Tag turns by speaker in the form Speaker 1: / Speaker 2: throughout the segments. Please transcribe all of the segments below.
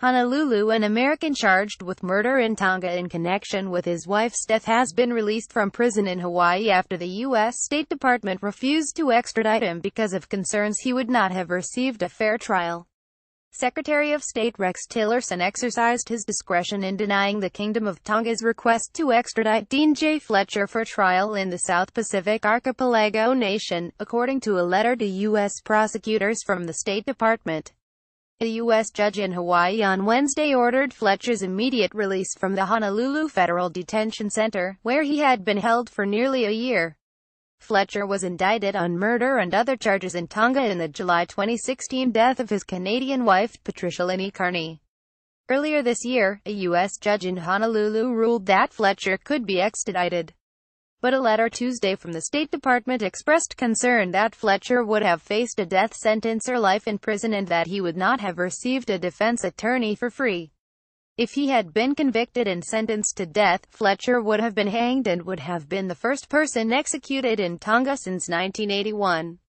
Speaker 1: Honolulu, an American charged with murder in Tonga in connection with his wife's death, has been released from prison in Hawaii after the U.S. State Department refused to extradite him because of concerns he would not have received a fair trial. Secretary of State Rex Tillerson exercised his discretion in denying the Kingdom of Tonga's request to extradite Dean Jay Fletcher for trial in the South Pacific archipelago nation, according to a letter to U.S. prosecutors from the State Department. A U.S. judge in Hawaii on Wednesday ordered Fletcher's immediate release from the Honolulu Federal Detention Center, where he had been held for nearly a year. Fletcher was indicted on murder and other charges in Tonga in the July 2016 death of his Canadian wife, Patricia Linney Carney. Earlier this year, a U.S. judge in Honolulu ruled that Fletcher could be extradited. But a letter Tuesday from the State Department expressed concern that Fletcher would have faced a death sentence or life in prison and that he would not have received a defense attorney for free. If he had been convicted and sentenced to death, Fletcher would have been hanged and would have been the first person executed in Tonga since 1981.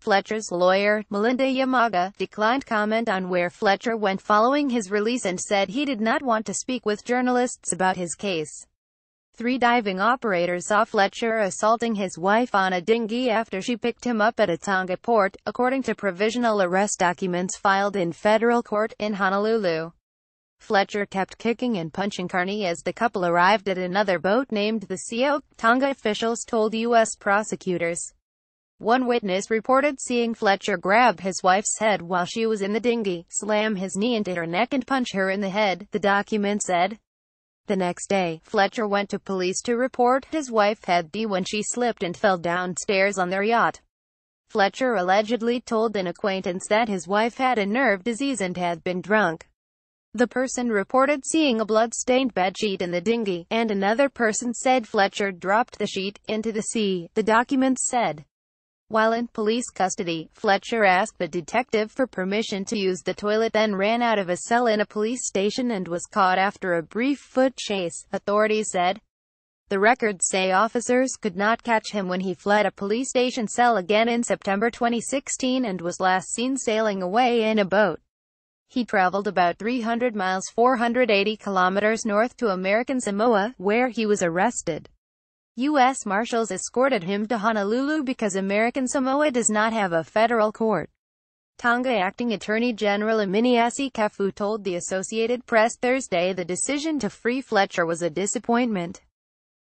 Speaker 1: Fletcher's lawyer, Melinda Yamaga, declined comment on where Fletcher went following his release and said he did not want to speak with journalists about his case. 3 diving operators saw Fletcher assaulting his wife on a dinghy after she picked him up at a Tonga port, according to provisional arrest documents filed in federal court in Honolulu. Fletcher kept kicking and punching Carney as the couple arrived at another boat named the Sea. Tonga officials told U.S. prosecutors. One witness reported seeing Fletcher grab his wife's head while she was in the dinghy, slam his knee into her neck and punch her in the head, the document said. The next day, Fletcher went to police to report his wife had died when she slipped and fell downstairs on their yacht. Fletcher allegedly told an acquaintance that his wife had a nerve disease and had been drunk. The person reported seeing a blood-stained bedsheet in the dinghy, and another person said Fletcher dropped the sheet into the sea, the documents said. While in police custody, Fletcher asked the detective for permission to use the toilet, then ran out of a cell in a police station and was caught after a brief foot chase, authorities said. The records say officers could not catch him when he fled a police station cell again in September 2016 and was last seen sailing away in a boat. He traveled about 300 miles 480 kilometers north to American Samoa, where he was arrested. U.S. Marshals escorted him to Honolulu because American Samoa does not have a federal court. Tonga Acting Attorney General Aminiasi Kafu told the Associated Press Thursday the decision to free Fletcher was a disappointment.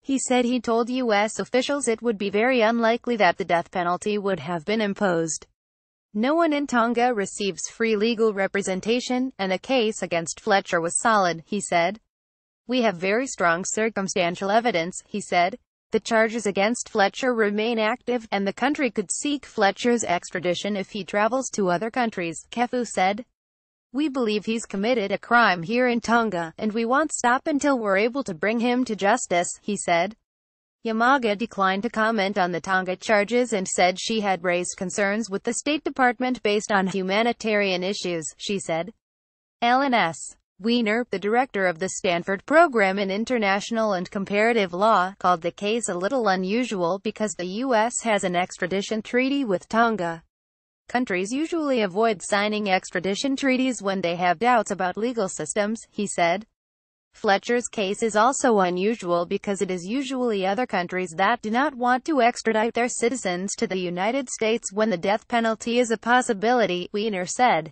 Speaker 1: He said he told U.S. officials it would be very unlikely that the death penalty would have been imposed. No one in Tonga receives free legal representation, and the case against Fletcher was solid, he said. We have very strong circumstantial evidence, he said. The charges against Fletcher remain active, and the country could seek Fletcher's extradition if he travels to other countries, Kefu said. We believe he's committed a crime here in Tonga, and we won't stop until we're able to bring him to justice, he said. Yamaga declined to comment on the Tonga charges and said she had raised concerns with the State Department based on humanitarian issues, she said. Alan S. Wiener, the director of the Stanford Program in International and Comparative Law, called the case a little unusual because the U.S. has an extradition treaty with Tonga. Countries usually avoid signing extradition treaties when they have doubts about legal systems, he said. Fletcher's case is also unusual because it is usually other countries that do not want to extradite their citizens to the United States when the death penalty is a possibility, Wiener said.